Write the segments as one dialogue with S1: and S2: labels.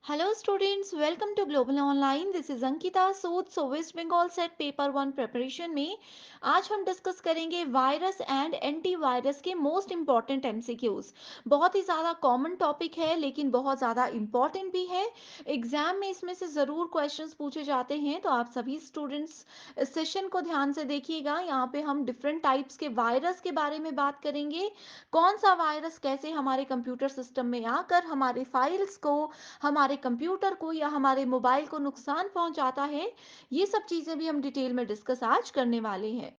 S1: Hello students, welcome to Global Online. This is Ankita Sood. West Bengal SET paper one preparation में आज हम discuss करेंगे virus and antivirus के most important MCQs. बहुत ही ज़्यादा कॉमन टॉपिक है लेकिन बहुत ज़्यादा इम्पॉर्टेंट भी है। एग्जाम में इसमें से ज़रूर क्वेश्चंस पूछे जाते हैं, तो आप सभी स्टूडेंट्स इस सेशन को ध्यान से देखिएगा। यहाँ पे हम डिफरेंट टाइप्स के वायरस के बारे में बात करेंगे। कौन सा वायरस कैसे हमारे कंप्यूटर सिस्टम में आकर हमारे फाइल्स को, हमारे कंप्यूटर को या हमारे मोबाइल को नुकसान पहुंचाता है, ये सब चीजें भी हम डिटेल में डिस्कस आज करने वाले हैं।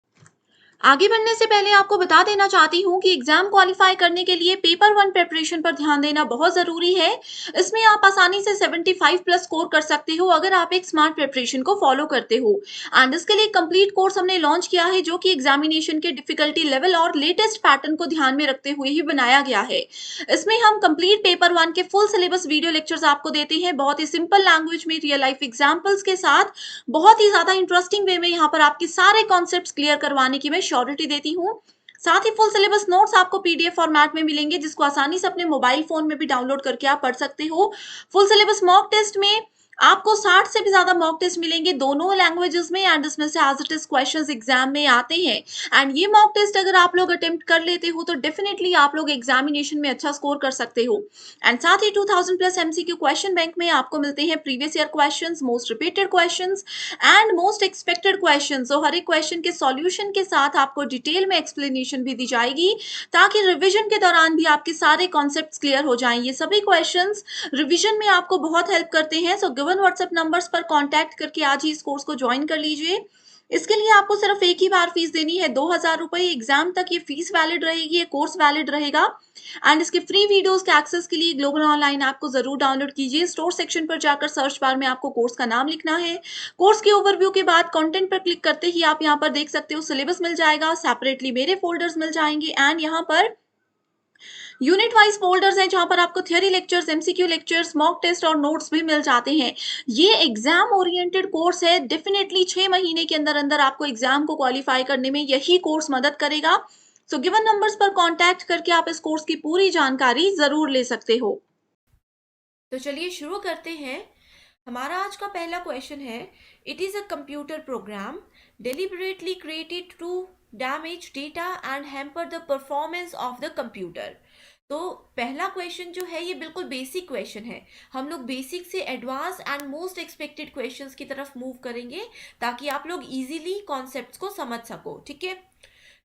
S2: आगे बढ़ने से पहले आपको बता देना चाहती हूँ कि एग्जाम क्वालिफाई करने के लिए पेपर वन प्रिपरेशन पर ध्यान देना बहुत जरूरी है। इसमें आप आसानी से 75 प्लस स्कोर कर सकते हो अगर आप एक स्मार्ट प्रिपरेशन को फॉलो करते हो। एंड इसके लिए कंप्लीट कोर्स हमने लॉन्च किया है जो कि एग्जामिनेशन के डिफिकल्टी लेवल और लेटेस्ट पैटर्न को ध्यान में रखते हुए ही बनाया गया है। इसमें हम कंप्लीट पेपर वन के फुल सिलेबस वीडियो लेक्चर्स आपको देते हैं, बहुत ही सिंपल लैंग्वेज में रियल लाइफ एग्जाम्पल्स के साथ। बहुत ही ज्यादा इंटरेस्टिंग वे में यहाँ पर आपके सारे कॉन्सेप्ट्स क्लियर करवाने की मैं श्योरिटी देती हूँ। साथ ही फुल सिलेबस नोट्स आपको पीडीएफ फॉर्मेट में मिलेंगे जिसको आसानी से अपने मोबाइल फोन में भी डाउनलोड करके आप पढ़ सकते हो। फुल सिलेबस मॉक टेस्ट में आपको 60 से भी ज्यादा मॉक टेस्ट मिलेंगे दोनों लैंग्वेजेस में, एंड इसमें से as it is questions exam में आते हैं। एंड ये मॉक टेस्ट अगर आप लोग अटेम्प्ट कर लेते हो तो डेफिनेटली आप लोग एग्जामिनेशन में अच्छा स्कोर कर सकते हो। एंड साथ ही 2000 प्लस एमसीक्यू क्वेश्चन बैंक में आपको मिलते हैं previous year questions, most repeated questions and most expected questions. तो हर एक क्वेश्चन के सॉल्यूशन के साथ आपको डिटेल में एक्सप्लेनेशन भी दी जाएगी ताकि रिवीजन के दौरान भी आपके सारे कॉन्सेप्ट्स क्लियर हो जाएं। ये सभी क्वेश्चंस रिवीजन में आपको बहुत हेल्प करते हैं। सो गिवन व्हाट्सएप नंबर्स पर कांटेक्ट करके आज ही इस कोर्स को ज्वाइन कर लीजिए। इसके लिए आपको सिर्फ एक ही बार फीस देनी है, 2000 रुपए। एग्जाम तक ये फीस वैलिड रहेगी, ये कोर्स वैलिड रहेगा। एंड इसके फ्री वीडियोस के एक्सेस के लिए ग्लोबल ऑनलाइन ऐप को जरूर डाउनलोड कीजिए। स्टोर सेक्शन पर जाकर सर्च बार में आपको कोर्स का नाम लिखना है। कोर्स के ओवरव्यू के बाद कंटेंट पर क्लिक करते ही आप यहाँ पर देख सकते हो सिलेबस मिल जाएगा, सेपरेटली मेरे फोल्डर्स मिल जाएंगे, एंड यहाँ पर यूनिट वाइज फोल्डर्स हैं जहां पर आपको theory lectures, MCQ lectures, mock test और नोट्स भी मिल जाते हैं। ये एग्जाम ओरिएंटेड कोर्स है। डेफिनेटली 6 महीने के अंदर अंदर आपको एग्जाम को क्वालिफाई करने में यही कोर्स मदद करेगा। सो गिवन नंबर्स पर कांटेक्ट करके आप इस कोर्स की पूरी जानकारी जरूर ले सकते हो।
S1: तो चलिए शुरू करते हैं। हमारा आज का पहला क्वेश्चन है, it is a computer programme deliberately created to damage data and hamper the performance of the computer। तो पहला क्वेश्चन जो है ये बिल्कुल बेसिक क्वेश्चन है। हम लोग बेसिक से advance and most expected questions की तरफ मूव करेंगे ताकि आप लोग इजीली कॉन्सेप्ट्स को समझ सको। ठीक है,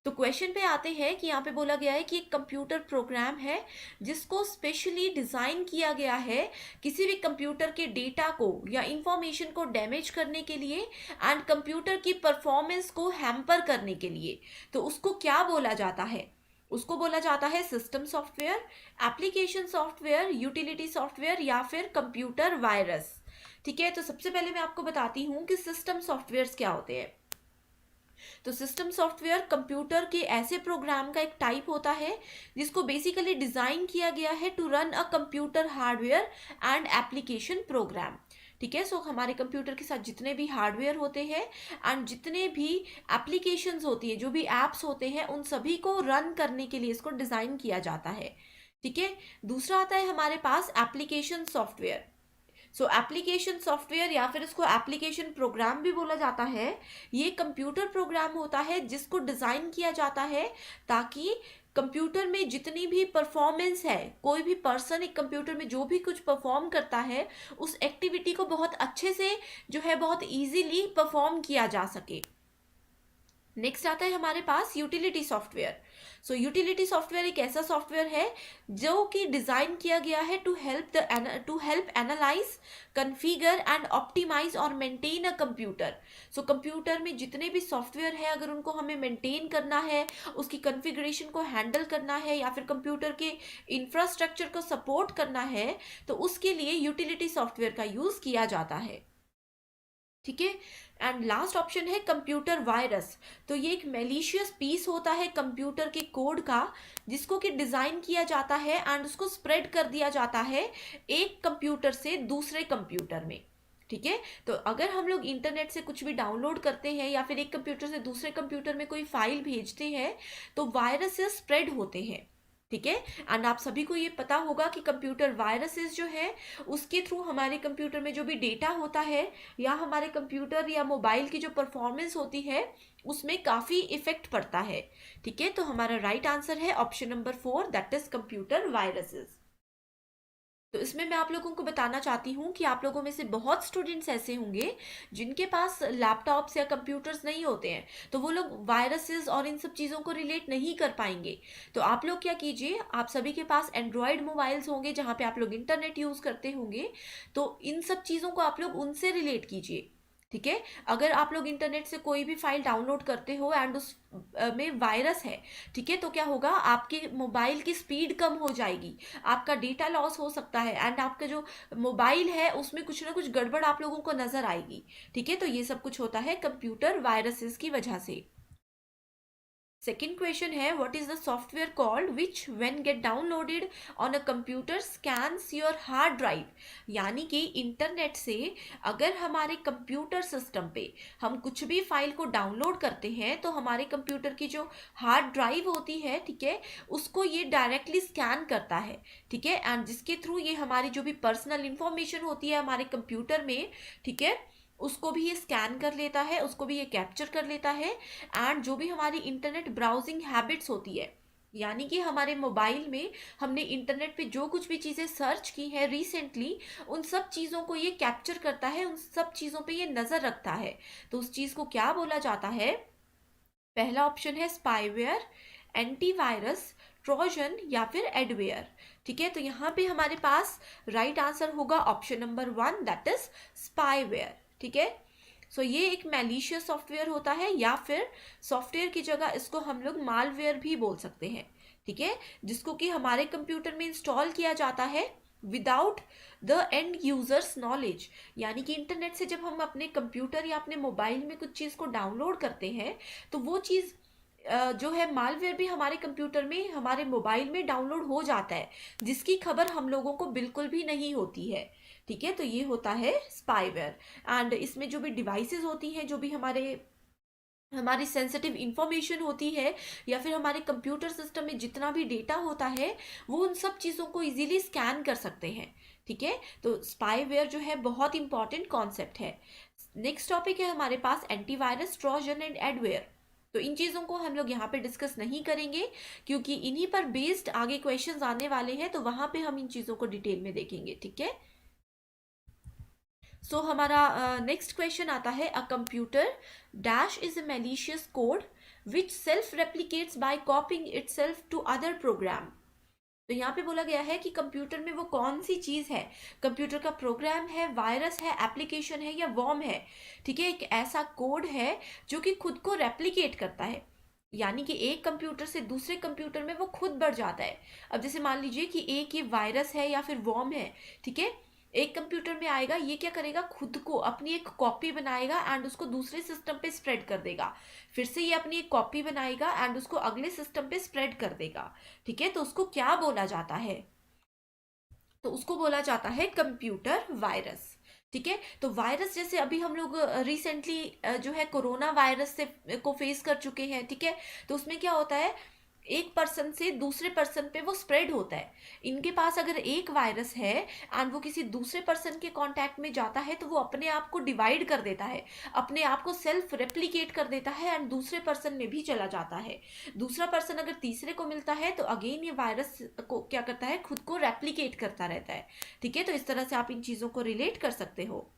S1: तो क्वेश्चन पे आते हैं कि यहाँ पे बोला गया है कि एक कंप्यूटर प्रोग्राम है जिसको स्पेशली डिज़ाइन किया गया है किसी भी कंप्यूटर के डेटा को या इंफॉर्मेशन को डैमेज करने के लिए एंड कंप्यूटर की परफॉर्मेंस को हैम्पर करने के लिए। तो उसको क्या बोला जाता है? उसको बोला जाता है system software, application software, utility software या फिर कंप्यूटर वायरस। ठीक है, तो सबसे पहले मैं आपको बताती हूँ कि सिस्टम सॉफ्टवेयर्स क्या होते हैं। तो सिस्टम सॉफ्टवेयर कंप्यूटर के ऐसे प्रोग्राम का एक टाइप होता है जिसको बेसिकली डिजाइन किया गया है to run a computer hardware and application program. ठीक है, सो हमारे कंप्यूटर के साथ जितने भी हार्डवेयर होते हैं एंड जितने भी एप्लीकेशंस होती है, जो भी एप्स होते हैं, उन सभी को रन करने के लिए इसको डिजाइन किया जाता है। ठीक है, दूसरा आता है हमारे पास application software. So application software या फिर इसको एप्लीकेशन प्रोग्राम भी बोला जाता है। ये कंप्यूटर प्रोग्राम होता है जिसको डिज़ाइन किया जाता है ताकि कंप्यूटर में जितनी भी परफॉर्मेंस है, कोई भी पर्सन एक कंप्यूटर में जो भी कुछ परफॉर्म करता है उस एक्टिविटी को बहुत अच्छे से जो है बहुत इजीली परफॉर्म किया जा सके। नेक्स्ट आता है हमारे पास utility software. So utility software एक ऐसा सॉफ्टवेयर है जो कि डिजाइन किया गया है to help analyse, configure and optimise और maintain a computer. So computer में जितने भी सॉफ्टवेयर है अगर उनको हमें मेंटेन करना है, उसकी कॉन्फ़िगरेशन को हैंडल करना है या फिर कंप्यूटर के इंफ्रास्ट्रक्चर को सपोर्ट करना है, तो उसके लिए यूटिलिटी सॉफ्टवेयर का यूज किया जाता है। ठीक है, एंड लास्ट ऑप्शन है कंप्यूटर वायरस। तो ये एक मेलिशियस पीस होता है कंप्यूटर के कोड का जिसको कि डिजाइन किया जाता है एंड उसको स्प्रेड कर दिया जाता है एक कंप्यूटर से दूसरे कंप्यूटर में। ठीक है, तो अगर हम लोग इंटरनेट से कुछ भी डाउनलोड करते हैं या फिर एक कंप्यूटर से दूसरे कंप्यूटर में कोई फाइल भेजते हैं तो वायरसेस स्प्रेड होते हैं। ठीक है। एंड आप सभी को ये पता होगा कि कंप्यूटर वायरसेस जो है उसके थ्रू हमारे कंप्यूटर में जो भी डेटा होता है या हमारे कंप्यूटर या मोबाइल की जो परफॉर्मेंस होती है उसमें काफी इफेक्ट पड़ता है। ठीक है, तो हमारा राइट आंसर है option number 4, that is computer viruses. तो इसमें मैं आप लोगों को बताना चाहती हूँ कि आप लोगों में से बहुत स्टूडेंट्स ऐसे होंगे जिनके पास लैपटॉप्स या कंप्यूटर्स नहीं होते हैं, तो वो लोग वायरसेस और इन सब चीज़ों को रिलेट नहीं कर पाएंगे। तो आप लोग क्या कीजिए, आप सभी के पास एंड्रॉयड मोबाइल्स होंगे जहाँ पे आप लोग इंटरनेट यूज़ करते होंगे, तो इन सब चीज़ों को आप लोग उनसे रिलेट कीजिए। ठीक है, अगर आप लोग इंटरनेट से कोई भी फाइल डाउनलोड करते हो एंड उस में वायरस है, ठीक है, तो क्या होगा, आपके मोबाइल की स्पीड कम हो जाएगी, आपका डेटा लॉस हो सकता है एंड आपका जो मोबाइल है उसमें कुछ ना कुछ गड़बड़ आप लोगों को नजर आएगी। ठीक है, तो ये सब कुछ होता है कंप्यूटर वायरसेस की वजह से। सेकेंड क्वेश्चन है, what is the software called which when get downloaded on a computer scans your hard drive. यानी कि इंटरनेट से अगर हमारे कंप्यूटर सिस्टम पे हम कुछ भी फाइल को डाउनलोड करते हैं तो हमारे कंप्यूटर की जो हार्ड ड्राइव होती है, ठीक है, उसको ये डायरेक्टली स्कैन करता है। ठीक है, एंड जिसके थ्रू ये हमारी जो भी पर्सनल इंफॉर्मेशन होती है हमारे कंप्यूटर में, ठीक है, उसको भी ये स्कैन कर लेता है, उसको भी ये कैप्चर कर लेता है। एंड जो भी हमारी इंटरनेट ब्राउजिंग हैबिट्स होती है, यानी कि हमारे मोबाइल में हमने इंटरनेट पे जो कुछ भी चीज़ें सर्च की है रिसेंटली, उन सब चीज़ों को ये कैप्चर करता है, उन सब चीज़ों पे ये नज़र रखता है। तो उस चीज़ को क्या बोला जाता है? पहला ऑप्शन है स्पाईवेयर, एंटीवायरस, ट्रोजन या फिर एडवेयर। ठीक है, तो यहाँ पे हमारे पास राइट आंसर होगा option number 1, that is spyware. ठीक है, सो ये एक मैलिशियस सॉफ्टवेयर होता है या फिर सॉफ्टवेयर की जगह इसको हम लोग मालवेयर भी बोल सकते हैं। ठीक है, जिसको कि हमारे कंप्यूटर में इंस्टॉल किया जाता है without the end users knowledge. यानी कि इंटरनेट से जब हम अपने कंप्यूटर या अपने मोबाइल में कुछ चीज़ को डाउनलोड करते हैं तो वो चीज़ जो है मालवेयर भी हमारे कंप्यूटर में, हमारे मोबाइल में डाउनलोड हो जाता है, जिसकी खबर हम लोगों को बिल्कुल भी नहीं होती है। ठीक है, तो ये होता है स्पाईवेयर। एंड इसमें जो भी डिवाइसेस होती हैं, जो भी हमारी सेंसिटिव इंफॉर्मेशन होती है या फिर हमारे कंप्यूटर सिस्टम में जितना भी डेटा होता है, वो उन सब चीज़ों को इजीली स्कैन कर सकते हैं। ठीक है, तो स्पाईवेयर जो है बहुत इंपॉर्टेंट कॉन्सेप्ट है। नेक्स्ट टॉपिक है हमारे पास एंटीवायरस, ट्रोजन एंड एडवेयर। तो इन चीज़ों को हम लोग यहाँ पे डिस्कस नहीं करेंगे क्योंकि इन्हीं पर बेस्ड आगे क्वेश्चंस आने वाले हैं, तो वहां पे हम इन चीज़ों को डिटेल में देखेंगे। ठीक है, सो हमारा नेक्स्ट क्वेश्चन आता है, a computer dash is a malicious code which self replicates by copying itself to other program. तो यहाँ पे बोला गया है कि कंप्यूटर में वो कौन सी चीज़ है, कंप्यूटर का प्रोग्राम है, वायरस है, एप्लीकेशन है या वॉर्म है। ठीक है, एक ऐसा कोड है जो कि खुद को रेप्लिकेट करता है, यानी कि एक कंप्यूटर से दूसरे कंप्यूटर में वो खुद बढ़ जाता है। अब जैसे मान लीजिए कि एक ये वायरस है या फिर वॉर्म है, ठीक है, एक कंप्यूटर में आएगा, ये क्या करेगा, खुद को अपनी एक कॉपी बनाएगा एंड उसको दूसरे सिस्टम पे स्प्रेड कर देगा। फिर से ये अपनी एक कॉपी बनाएगा एंड उसको अगले सिस्टम पे स्प्रेड कर देगा। ठीक है, तो उसको क्या बोला जाता है? तो उसको बोला जाता है कंप्यूटर वायरस। ठीक है, तो वायरस जैसे अभी हम लोग रिसेंटली जो है कोरोना वायरस से को फेस कर चुके हैं। ठीक है, तो उसमें क्या होता है, एक पर्सन से दूसरे पर्सन पे वो स्प्रेड होता है। इनके पास अगर एक वायरस है एंड वो किसी दूसरे पर्सन के कांटेक्ट में जाता है तो वो अपने आप को डिवाइड कर देता है, अपने आप को सेल्फ रेप्लिकेट कर देता है एंड दूसरे पर्सन में भी चला जाता है। दूसरा पर्सन अगर तीसरे को मिलता है तो अगेन ये वायरस को क्या करता है, खुद को रेप्लिकेट करता रहता है। ठीक है, तो इस तरह से आप इन चीज़ों को रिलेट कर सकते हो।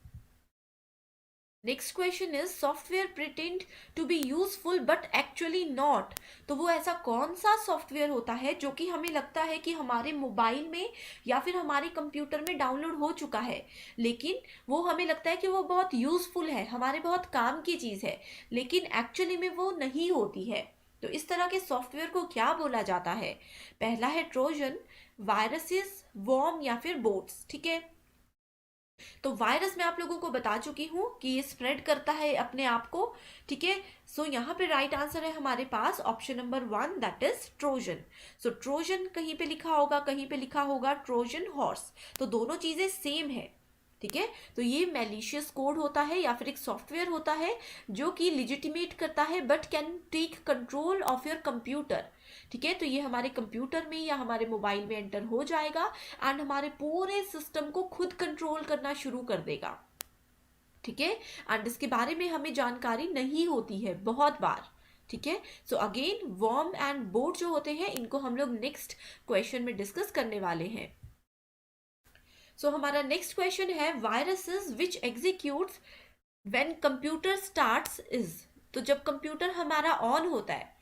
S1: Next question is, software pretend to be useful but actually not. तो वो ऐसा कौन सा सॉफ्टवेयर होता है जो कि हमें लगता है कि हमारे मोबाइल में या फिर हमारे कंप्यूटर में डाउनलोड हो चुका है, लेकिन वो हमें लगता है कि वो बहुत यूजफुल है, हमारे बहुत काम की चीज़ है, लेकिन एक्चुअली में वो नहीं होती है। तो इस तरह के सॉफ्टवेयर को क्या बोला जाता है? पहला है ट्रोजन, वायरसेस, वॉर्म या फिर बोट्स। ठीक है, तो वायरस मैं आप लोगों को बता चुकी हूँ कि ये स्प्रेड करता है अपने आप को। ठीक है, सो यहाँ पे राइट आंसर है हमारे पास option number 1, that is Trojan. So Trojan कहीं पे लिखा होगा, कहीं पे लिखा होगा ट्रोजन हॉर्स, तो दोनों चीजें सेम है। ठीक है, तो ये मैलिशियस कोड होता है या फिर एक सॉफ्टवेयर होता है जो कि लिजिटिमेट करता है but can take control of your computer. ठीक है, तो ये हमारे कंप्यूटर में या हमारे मोबाइल में एंटर हो जाएगा एंड हमारे पूरे सिस्टम को खुद कंट्रोल करना शुरू कर देगा। ठीक है, एंड इसके बारे में हमें जानकारी नहीं होती है बहुत बार। ठीक है, so again worm and boat जो होते हैं इनको हम लोग नेक्स्ट क्वेश्चन में डिस्कस करने वाले हैं। सो हमारा नेक्स्ट क्वेश्चन है viruses which executes when computer starts is. तो जब कंप्यूटर हमारा ऑन होता है,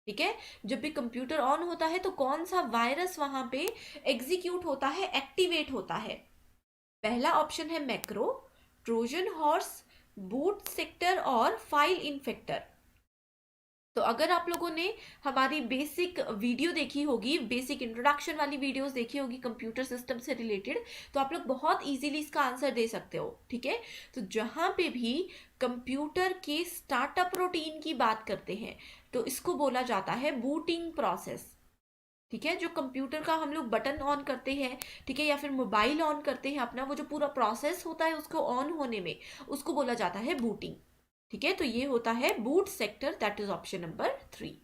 S1: ठीक है, जब भी कंप्यूटर ऑन होता है तो कौन सा वायरस वहां पे एग्जीक्यूट होता है, एक्टिवेट होता है? पहला ऑप्शन है macro, Trojan horse, boot sector और फाइल इन्फेक्टर। तो अगर आप लोगों ने हमारी बेसिक वीडियो देखी होगी, बेसिक इंट्रोडक्शन वाली वीडियोस देखी होगी कंप्यूटर सिस्टम से रिलेटेड, तो आप लोग बहुत इजीली इसका आंसर दे सकते हो। ठीक है, तो जहां पे भी कंप्यूटर के स्टार्टअप रूटीन की बात करते हैं तो इसको बोला जाता है बूटिंग प्रोसेस। ठीक है, जो कंप्यूटर का हम लोग बटन ऑन करते हैं, ठीक है, या फिर मोबाइल ऑन करते हैं अपना, वो जो पूरा प्रोसेस होता है उसको ऑन होने में, उसको बोला जाता है बूटिंग। ठीक है, तो ये होता है boot sector, that is option number 3।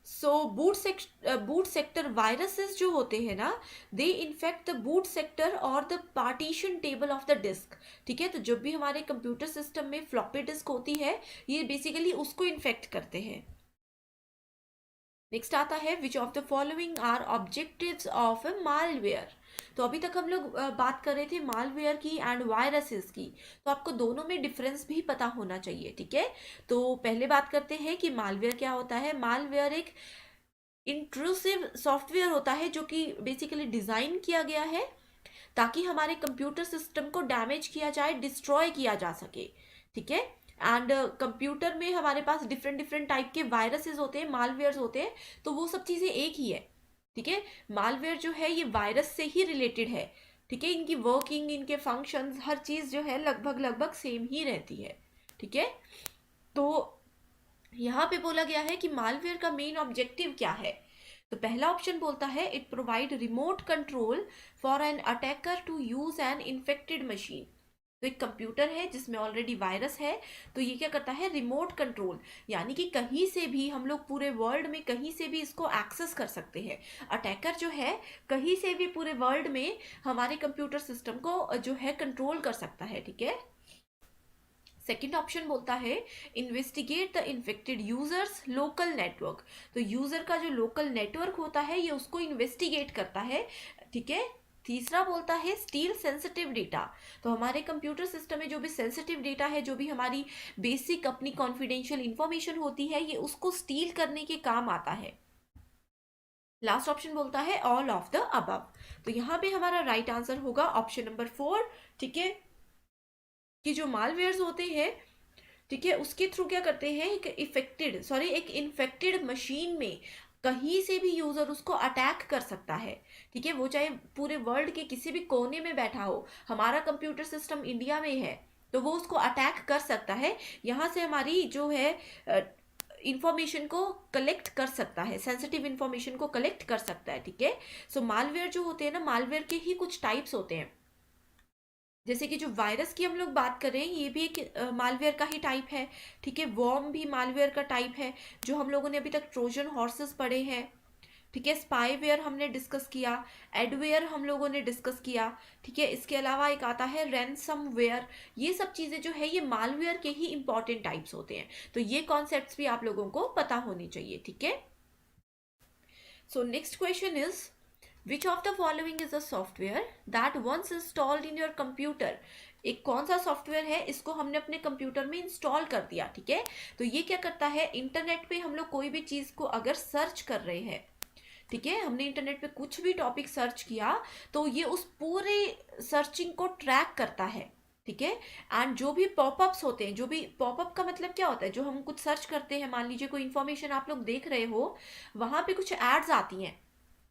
S1: So boot sector viruses जो होते हैं ना, they infect the boot sector और the partition table of the disk. ठीक है, तो जब भी हमारे कंप्यूटर सिस्टम में फ्लॉपी डिस्क होती है, ये बेसिकली उसको इन्फेक्ट करते हैं। नेक्स्ट आता है which of the following are objectives of a malware. तो अभी तक हम लोग बात कर रहे थे मालवेयर की एंड वायरसेस की, तो आपको दोनों में डिफरेंस भी पता होना चाहिए। ठीक है, तो पहले बात करते हैं कि मालवेयर क्या होता है। मालवेयर एक इंट्रूसिव सॉफ्टवेयर होता है जो कि बेसिकली डिजाइन किया गया है ताकि हमारे कंप्यूटर सिस्टम को डैमेज किया जाए, डिस्ट्रॉय किया जा सके। ठीक है, एंड कंप्यूटर में हमारे पास डिफरेंट डिफरेंट टाइप के वायरसेस होते हैं, मालवेयर्स होते हैं, तो वो सब चीज़ें एक ही है। ठीक है, मालवेयर जो है ये वायरस से ही रिलेटेड है। ठीक है, इनकी वर्किंग, इनके फंक्शंस, हर चीज़ जो है लगभग लगभग सेम ही रहती है। ठीक है, तो यहाँ पे बोला गया है कि मालवेयर का मेन ऑब्जेक्टिव क्या है। तो पहला ऑप्शन बोलता है it provide remote control for an attacker to use an infected machine. तो एक कंप्यूटर है जिसमें ऑलरेडी वायरस है, तो ये क्या करता है, रिमोट कंट्रोल, यानी कि कहीं से भी हम लोग पूरे वर्ल्ड में कहीं से भी इसको एक्सेस कर सकते हैं। अटैकर जो है कहीं से भी पूरे वर्ल्ड में हमारे कंप्यूटर सिस्टम को जो है कंट्रोल कर सकता है। ठीक है, सेकेंड ऑप्शन बोलता है investigate the infected users local network. तो यूजर का जो लोकल नेटवर्क होता है ये उसको इन्वेस्टिगेट करता है। ठीक है, तीसरा बोलता है स्टील सेंसिटिव डेटा। तो हमारे कंप्यूटर सिस्टम में जो भी सेंसिटिव डेटा है, जो भी हमारी बेसिक अपनी कॉन्फिडेंशियल इंफॉर्मेशन होती है, ये उसको स्टील करने के काम आता है। लास्ट ऑप्शन बोलता है ऑल ऑफ द अबव। तो यहाँ पे हमारा राइट आंसर होगा ऑप्शन नंबर 4। ठीक है, कि जो मालवेयर्स होते हैं, ठीक है, उसके थ्रू क्या करते हैं, एक इन्फेक्टेड मशीन में कहीं से भी यूजर उसको अटैक कर सकता है। ठीक है, वो चाहे पूरे वर्ल्ड के किसी भी कोने में बैठा हो, हमारा कंप्यूटर सिस्टम इंडिया में है तो वो उसको अटैक कर सकता है, यहाँ से हमारी जो है इंफॉर्मेशन को कलेक्ट कर सकता है, सेंसिटिव इंफॉर्मेशन को कलेक्ट कर सकता है। ठीक है, सो मालवेयर जो होते हैं ना, मालवेयर के ही कुछ टाइप्स होते हैं। जैसे कि जो वायरस की हम लोग बात कर रहे हैं, ये भी एक मालवेयर का ही टाइप है। ठीक है, वॉर्म भी मालवेयर का टाइप है, जो हम लोगों ने अभी तक ट्रोजन हॉर्सेस पढ़े हैं। ठीक है, स्पाईवेयर हमने डिस्कस किया, एडवेयर हम लोगों ने डिस्कस किया। ठीक है, इसके अलावा एक आता है रैनसमवेयर। ये सब चीज़ें जो है ये मालवेयर के ही इंपॉर्टेंट टाइप्स होते हैं, तो ये कॉन्सेप्ट्स भी आप लोगों को पता होनी चाहिए। ठीक है, so next question is which of the following is a software that once installed in your computer. एक कौन सा सॉफ्टवेयर है, इसको हमने अपने कंप्यूटर में इंस्टॉल कर दिया। ठीक है, तो ये क्या करता है, इंटरनेट पे हम लोग कोई भी चीज़ को अगर सर्च कर रहे हैं, ठीक है, हमने इंटरनेट पे कुछ भी टॉपिक सर्च किया तो ये उस पूरे सर्चिंग को ट्रैक करता है। ठीक है, एंड जो भी पॉपअप्स होते हैं, जो भी पॉपअप का मतलब क्या होता है, जो हम कुछ सर्च करते हैं, मान लीजिए कोई इन्फॉर्मेशन आप लोग देख रहे हो, वहां पे कुछ एड्स आती हैं।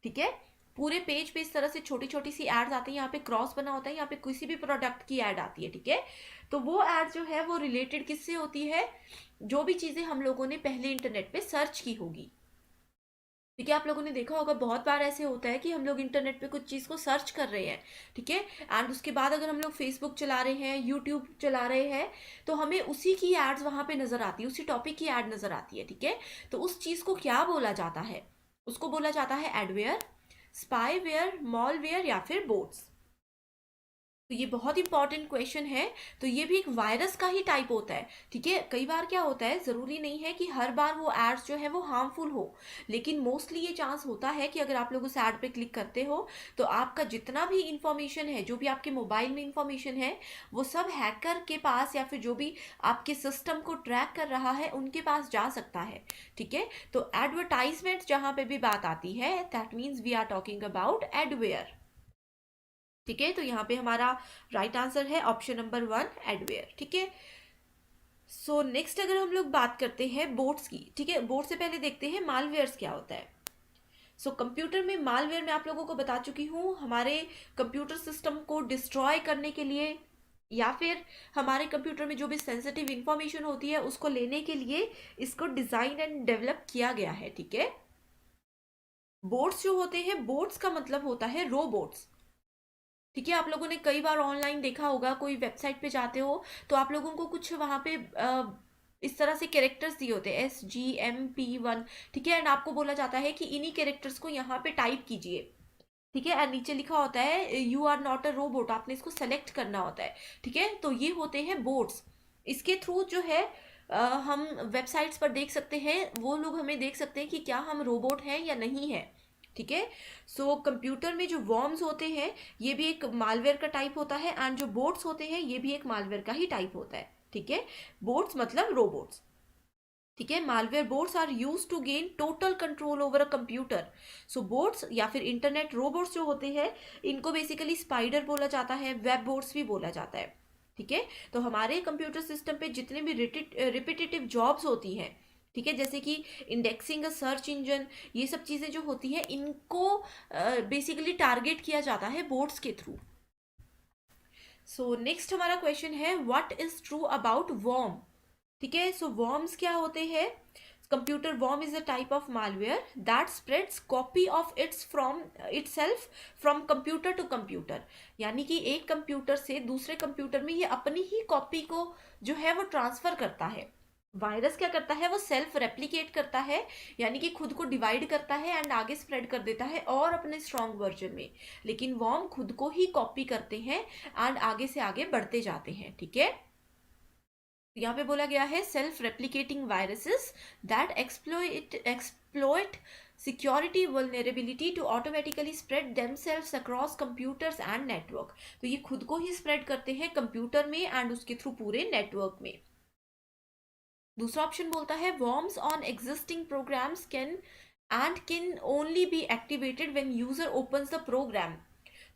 S1: ठीक है, पूरे पेज पे इस तरह से छोटी छोटी सी एड्स आती हैं, यहाँ पे क्रॉस बना होता है, यहाँ पे किसी भी प्रोडक्ट की एड आती है। ठीक है, तो वो एड जो है वो रिलेटेड किससे होती है, जो भी चीजें हम लोगों ने पहले इंटरनेट पे सर्च की होगी। ठीक है, आप लोगों ने देखा होगा बहुत बार ऐसे होता है कि हम लोग इंटरनेट पे कुछ चीज़ को सर्च कर रहे हैं, ठीक है, एंड उसके बाद अगर हम लोग फेसबुक चला रहे हैं, यूट्यूब चला रहे हैं, तो हमें उसी की एड्स वहां पे नजर आती है, उसी टॉपिक की एड नजर आती है, ठीक है। तो उस चीज़ को क्या बोला जाता है? उसको बोला जाता है एडवेयर, स्पाईवेयर, मॉलवेयर या फिर बोट्स। तो ये बहुत इंपॉर्टेंट क्वेश्चन है। तो ये भी एक वायरस का ही टाइप होता है, ठीक है। कई बार क्या होता है, जरूरी नहीं है कि हर बार वो एड्स जो है वो हार्मफुल हो, लेकिन मोस्टली ये चांस होता है कि अगर आप लोग उस एड पे क्लिक करते हो तो आपका जितना भी इंफॉर्मेशन है, जो भी आपके मोबाइल में इंफॉर्मेशन है, वो सब हैकर के पास या फिर जो भी आपके सिस्टम को ट्रैक कर रहा है उनके पास जा सकता है, ठीक है। तो एडवर्टाइजमेंट जहां पे भी बात आती है, that means we are talking about adware, ठीक है। तो यहाँ पे हमारा राइट आंसर है ऑप्शन नंबर 1, एडवेयर, ठीक है। सो नेक्स्ट अगर हम लोग बात करते हैं बोट्स की, ठीक है, बोट से पहले देखते हैं मालवेयर्स क्या होता है। सो कंप्यूटर में मालवेयर मैं आप लोगों को बता चुकी हूँ, हमारे कंप्यूटर सिस्टम को डिस्ट्रॉय करने के लिए या फिर हमारे कंप्यूटर में जो भी सेंसिटिव इंफॉर्मेशन होती है उसको लेने के लिए इसको डिजाइन एंड डेवलप किया गया है, ठीक है। बोट्स जो होते हैं, बोट्स का मतलब होता है रोबोट्स, ठीक है। आप लोगों ने कई बार ऑनलाइन देखा होगा, कोई वेबसाइट पे जाते हो तो आप लोगों को कुछ वहां पे इस तरह से कैरेक्टर्स दिए होते हैं, SGMP1, ठीक है, एंड आपको बोला जाता है कि इन्हीं कैरेक्टर्स को यहाँ पे टाइप कीजिए, ठीक है, एंड नीचे लिखा होता है you are not a robot, आपने इसको सेलेक्ट करना होता है, ठीक है। तो ये होते हैं बोट्स। इसके थ्रू जो है हम वेबसाइट्स पर देख सकते हैं, वो लोग हमें देख सकते हैं कि क्या हम रोबोट हैं या नहीं है, ठीक है। सो कंप्यूटर में जो वॉर्म्स होते हैं ये भी एक मालवेयर का टाइप होता है, एंड जो बोट्स होते हैं ये भी एक मालवेयर का ही टाइप होता है, ठीक है। बोट्स मतलब रोबोट्स, ठीक है। Malware bots are use to gain total control over a computer. So bots या फिर इंटरनेट रोबोट्स जो होते हैं इनको बेसिकली स्पाइडर बोला जाता है, वेब बोट्स भी बोला जाता है, ठीक है। तो हमारे कंप्यूटर सिस्टम पे जितने भी रिपीटेटिव जॉब्स होती हैं, ठीक है, जैसे कि इंडेक्सिंग, सर्च इंजन, ये सब चीजें जो होती हैं इनको बेसिकली टारगेट किया जाता है बोट्स के थ्रू। सो नेक्स्ट हमारा क्वेश्चन है what is true about worm, ठीक है। सो वॉर्म्स क्या होते हैं? Computer worm is a type of malware that spreads copy of itself from computer to computer, यानी कि एक कंप्यूटर से दूसरे कंप्यूटर में ये अपनी ही कॉपी को जो है वो ट्रांसफर करता है। वायरस क्या करता है, वो सेल्फ रेप्लिकेट करता है, यानी कि खुद को डिवाइड करता है एंड आगे स्प्रेड कर देता है और अपने स्ट्रॉन्ग वर्जन में। लेकिन वॉर्म खुद को ही कॉपी करते हैं एंड आगे से आगे बढ़ते जाते हैं, ठीक है। यहाँ पे बोला गया है self replicating viruses that exploit security vulnerability to automatically spread themselves across computers and network. तो ये खुद को ही स्प्रेड करते हैं कंप्यूटर में एंड उसके थ्रू पूरे नेटवर्क में। दूसरा ऑप्शन बोलता है worms on existing programs can only be activated when user opens the program.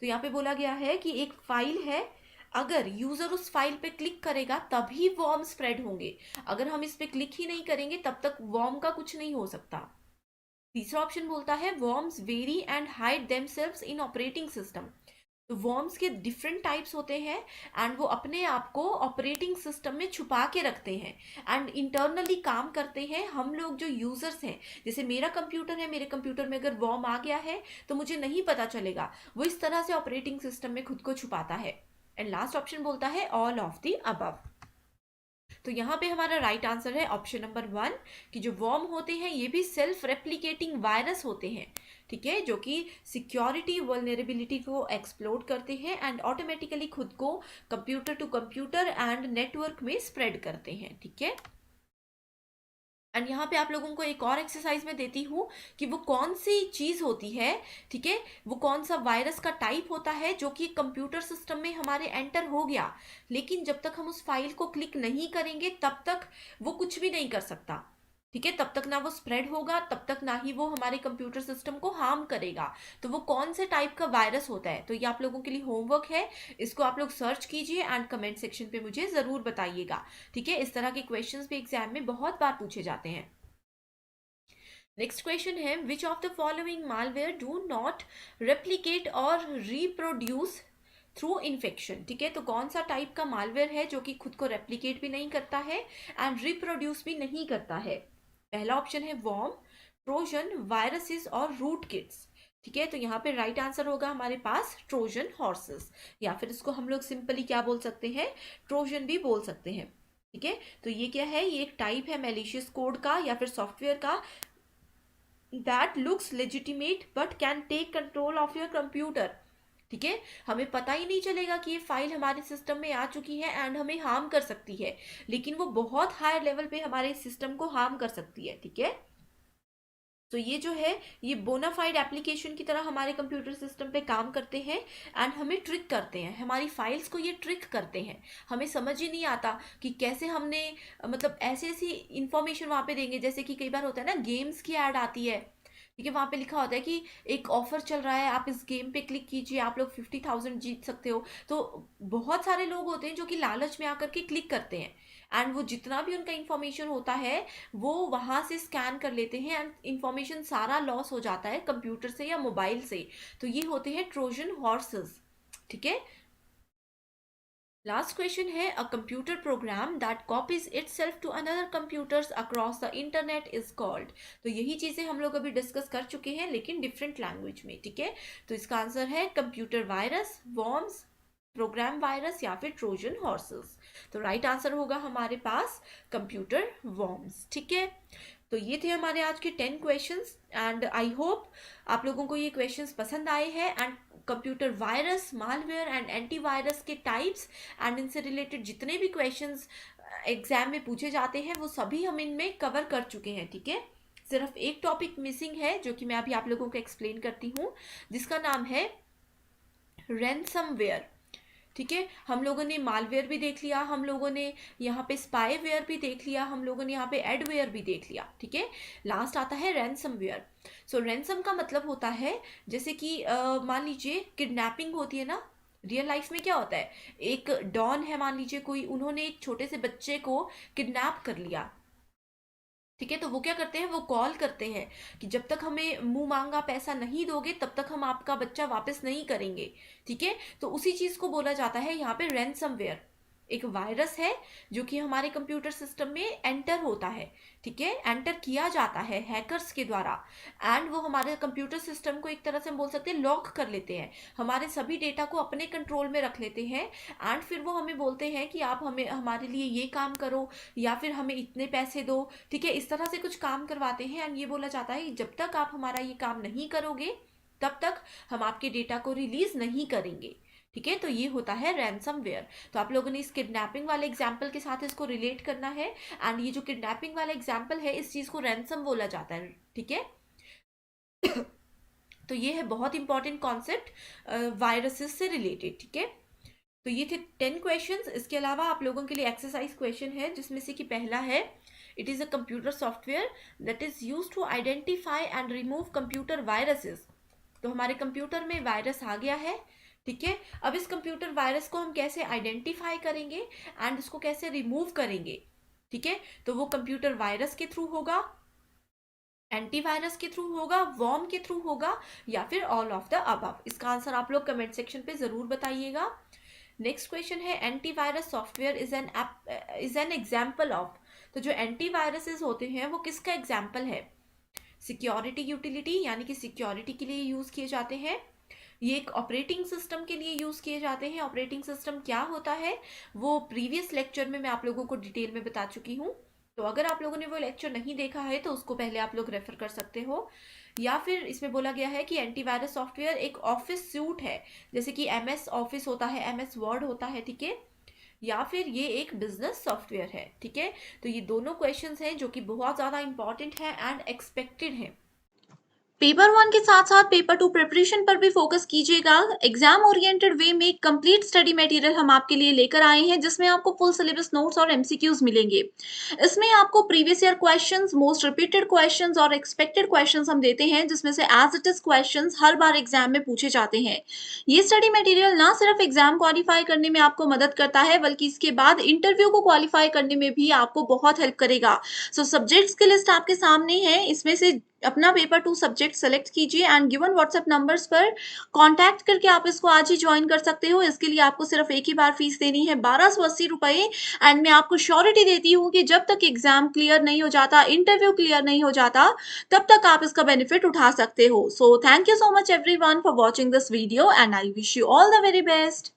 S1: तो यहाँ पे बोला गया है कि एक फाइल है, अगर यूजर उस फाइल पे क्लिक करेगा तभी वॉर्म स्प्रेड होंगे, अगर हम इस पे क्लिक ही नहीं करेंगे तब तक वॉर्म का कुछ नहीं हो सकता। तीसरा ऑप्शन बोलता है worms very and hide themselves in operating system. तो वॉर्म्स के डिफरेंट टाइप्स होते हैं एंड वो अपने आप को ऑपरेटिंग सिस्टम में छुपा के रखते हैं एंड इंटरनली काम करते हैं। हम लोग जो यूजर्स हैं, जैसे मेरा कंप्यूटर है, मेरे कंप्यूटर में अगर वॉर्म आ गया है तो मुझे नहीं पता चलेगा, वो इस तरह से ऑपरेटिंग सिस्टम में खुद को छुपाता है। एंड लास्ट ऑप्शन बोलता है ऑल ऑफ द अबव। तो यहाँ पे हमारा राइट आंसर है ऑप्शन नंबर 1 कि जो वॉर्म होते हैं ये भी सेल्फ रेप्लिकेटिंग वायरस होते हैं, ठीक है, जो कि सिक्योरिटी वल्नरेबिलिटी को एक्सप्लोड करते हैं एंड ऑटोमेटिकली खुद को computer to computer and network में स्प्रेड करते हैं, ठीक है। एंड यहाँ पे आप लोगों को एक और एक्सरसाइज में देती हूँ कि वो कौन सी चीज होती है, ठीक है, वो कौन सा वायरस का टाइप होता है जो कि कंप्यूटर सिस्टम में हमारे एंटर हो गया, लेकिन जब तक हम उस फाइल को क्लिक नहीं करेंगे तब तक वो कुछ भी नहीं कर सकता, ठीक है, तब तक ना वो स्प्रेड होगा, तब तक ना ही वो हमारे कंप्यूटर सिस्टम को हार्म करेगा। तो वो कौन से टाइप का वायरस होता है, तो ये आप लोगों के लिए होमवर्क है, इसको आप लोग सर्च कीजिए एंड कमेंट सेक्शन पे मुझे जरूर बताइएगा, ठीक है। इस तरह के क्वेश्चंस भी एग्जाम में बहुत बार पूछे जाते हैं। नेक्स्ट क्वेश्चन है which of the following malware do not replicate और रिप्रोड्यूस थ्रू इन्फेक्शन, ठीक है। तो कौन सा टाइप का मालवेयर है जो कि खुद को रेप्लिकेट भी नहीं करता है एंड रिप्रोड्यूस भी नहीं करता है? पहला ऑप्शन है वॉर्म, ट्रोजन वायरसेस और रूट किट्स। ठीक है, तो यहाँ पे राइट आंसर होगा हमारे पास ट्रोजन हॉर्सेस, या फिर इसको हम लोग सिंपली क्या बोल सकते हैं, ट्रोजन भी बोल सकते हैं। ठीक है, तो ये क्या है, ये एक टाइप है मैलिशियस कोड का या फिर सॉफ्टवेयर का that looks legitimate but can take control of your computer. ठीक है, हमें पता ही नहीं चलेगा कि ये फाइल हमारे सिस्टम में आ चुकी है एंड हमें हार्म कर सकती है, लेकिन वो बहुत हायर लेवल पे हमारे सिस्टम को हार्म कर सकती है। ठीक है, तो ये जो है ये बोनाफाइड एप्लीकेशन की तरह हमारे कंप्यूटर सिस्टम पे काम करते हैं एंड हमें ट्रिक करते हैं, हमारी फाइल्स को ये ट्रिक करते हैं। हमें समझ ही नहीं आता कि कैसे हमने मतलब ऐसी ऐसी इंफॉर्मेशन वहाँ पे देंगे, जैसे कि कई बार होता है ना गेम्स की ऐड आती है। ठीक है, वहाँ पे लिखा होता है कि एक ऑफर चल रहा है, आप इस गेम पे क्लिक कीजिए, आप लोग 50,000 जीत सकते हो। तो बहुत सारे लोग होते हैं जो कि लालच में आकर के क्लिक करते हैं एंड वो जितना भी उनका इंफॉर्मेशन होता है वो वहां से स्कैन कर लेते हैं एंड इंफॉर्मेशन सारा लॉस हो जाता है कंप्यूटर से या मोबाइल से। तो ये होते हैं ट्रोजन हॉर्सेस। ठीक है, लास्ट क्वेश्चन है, a computer program that copies itself to another computers across the internet is called. तो यही चीजें हम लोग अभी डिस्कस कर चुके हैं लेकिन डिफरेंट लैंग्वेज में। ठीक है, तो इसका आंसर है computer virus, worms, program virus या फिर ट्रोजन हॉर्सेस। तो राइट आंसर होगा हमारे पास कंप्यूटर वॉर्म्स। ठीक है, तो ये थे हमारे आज के 10 क्वेश्चंस एंड आई होप आप लोगों को ये क्वेश्चंस पसंद आए हैं and computer virus, malware and antivirus के टाइप्स एंड इनसे रिलेटेड जितने भी क्वेश्चंस एग्जाम में पूछे जाते हैं वो सभी हम इनमें कवर कर चुके हैं। ठीक है, सिर्फ एक टॉपिक मिसिंग है जो कि मैं अभी आप लोगों को एक्सप्लेन करती हूँ, जिसका नाम है रैनसमवेयर। ठीक है, हम लोगों ने मालवेयर भी देख लिया, हम लोगों ने यहाँ पे स्पाईवेयर भी देख लिया, हम लोगों ने यहाँ पे एडवेयर भी देख लिया। ठीक है, लास्ट आता है रैनसमवेयर। सो रैनसम का मतलब होता है जैसे कि मान लीजिए किडनैपिंग होती है ना, रियल लाइफ में क्या होता है, एक डॉन है मान लीजिए कोई, उन्होंने एक छोटे से बच्चे को किडनैप कर लिया। ठीक है, तो वो क्या करते हैं, वो कॉल करते हैं कि जब तक हमें मुंह मांगा पैसा नहीं दोगे तब तक हम आपका बच्चा वापस नहीं करेंगे। ठीक है, तो उसी चीज को बोला जाता है यहाँ पे रैनसमवेयर। एक वायरस है जो कि हमारे कंप्यूटर सिस्टम में एंटर होता है। ठीक है, एंटर किया जाता है हैकर्स के द्वारा एंड वो हमारे कंप्यूटर सिस्टम को एक तरह से हम बोल सकते हैं लॉक कर लेते हैं, हमारे सभी डेटा को अपने कंट्रोल में रख लेते हैं एंड फिर वो हमें बोलते हैं कि आप हमें हमारे लिए ये काम करो या फिर हमें इतने पैसे दो। ठीक है, इस तरह से कुछ काम करवाते हैं एंड ये बोला जाता है कि जब तक आप हमारा ये काम नहीं करोगे तब तक हम आपके डेटा को रिलीज नहीं करेंगे। ठीक है, तो ये होता है रैनसमवेयर। तो आप लोगों ने इस किडनैपिंग वाले एग्जाम्पल के साथ इसको रिलेट करना है एंड ये जो किडनैपिंग वाला एग्जाम्पल है इस चीज को रैनसम बोला जाता है। ठीक है, तो ये है बहुत इंपॉर्टेंट कॉन्सेप्ट वायरसेस से रिलेटेड। ठीक है, तो ये थे 10 क्वेश्चंस। इसके अलावा आप लोगों के लिए एक्सरसाइज क्वेश्चन है जिसमें से कि पहला है, it is a computer software that is used to identify and remove computer viruses. तो हमारे कंप्यूटर में वायरस आ गया है। ठीक है, अब इस कंप्यूटर वायरस को हम कैसे आइडेंटिफाई करेंगे एंड इसको कैसे रिमूव करेंगे। ठीक है, तो वो कंप्यूटर वायरस के थ्रू होगा, एंटीवायरस के थ्रू होगा, वॉर्म के थ्रू होगा या फिर ऑल ऑफ द अबव। इसका आंसर आप लोग कमेंट सेक्शन पे जरूर बताइएगा। नेक्स्ट क्वेश्चन है, antivirus software is an example of. तो जो एंटीवायरसेस होते हैं वो किसका एग्जाम्पल है, सिक्योरिटी यूटिलिटी, यानी कि सिक्योरिटी के लिए यूज किए जाते हैं। ये एक ऑपरेटिंग सिस्टम के लिए यूज किए जाते हैं। ऑपरेटिंग सिस्टम क्या होता है वो प्रीवियस लेक्चर में मैं आप लोगों को डिटेल में बता चुकी हूँ, तो अगर आप लोगों ने वो लेक्चर नहीं देखा है तो उसको पहले आप लोग रेफर कर सकते हो। या फिर इसमें बोला गया है कि एंटीवायरस सॉफ्टवेयर एक ऑफिस सूट है, जैसे कि एमएस ऑफिस होता है, एमएस वर्ड होता है। ठीक है, या फिर ये एक बिजनेस सॉफ्टवेयर है। ठीक है, तो ये दोनों क्वेश्चंस हैं जो कि बहुत ज्यादा इंपॉर्टेंट है एंड एक्सपेक्टेड है।
S2: पेपर 1 के साथ-साथ पेपर 2 प्रिपरेशन पर भी फोकस कीजिएगा। एग्जाम ओरिएंटेड वे में कंप्लीट स्टडी मटेरियल हम आपके लिए लेकर आए हैं जिसमें आपको फुल सिलेबस नोट्स और एमसीक्यूज मिलेंगे। इसमें आपको previous year questions, most repeated questions और एक्सपेक्टेड क्वेश्चंस हम देते हैं जिसमें से एज इट इज क्वेश्चंस हर बार एग्जाम में पूछे जाते हैं। ये स्टडी मटेरियल ना सिर्फ एग्जाम क्वालिफाई करने में आपको मदद करता है बल्कि इसके बाद इंटरव्यू को क्वालिफाई करने में भी आपको बहुत हेल्प करेगा। सो सब्जेक्ट्स की लिस्ट आपके सामने है, इसमें से अपना पेपर 2 सब्जेक्ट सेलेक्ट कीजिए एंड गिवन व्हाट्सएप नंबर्स पर कॉन्टैक्ट करके आप इसको आज ही जॉइन कर सकते हो। इसके लिए आपको सिर्फ एक ही बार फीस देनी है 1280 रुपए एंड मैं आपको श्योरिटी देती हूँ कि जब तक एग्जाम क्लियर नहीं हो जाता, इंटरव्यू क्लियर नहीं हो जाता, तब तक आप इसका बेनिफिट उठा सकते हो। So thank you so much everyone for watching this video and I wish you all the very best.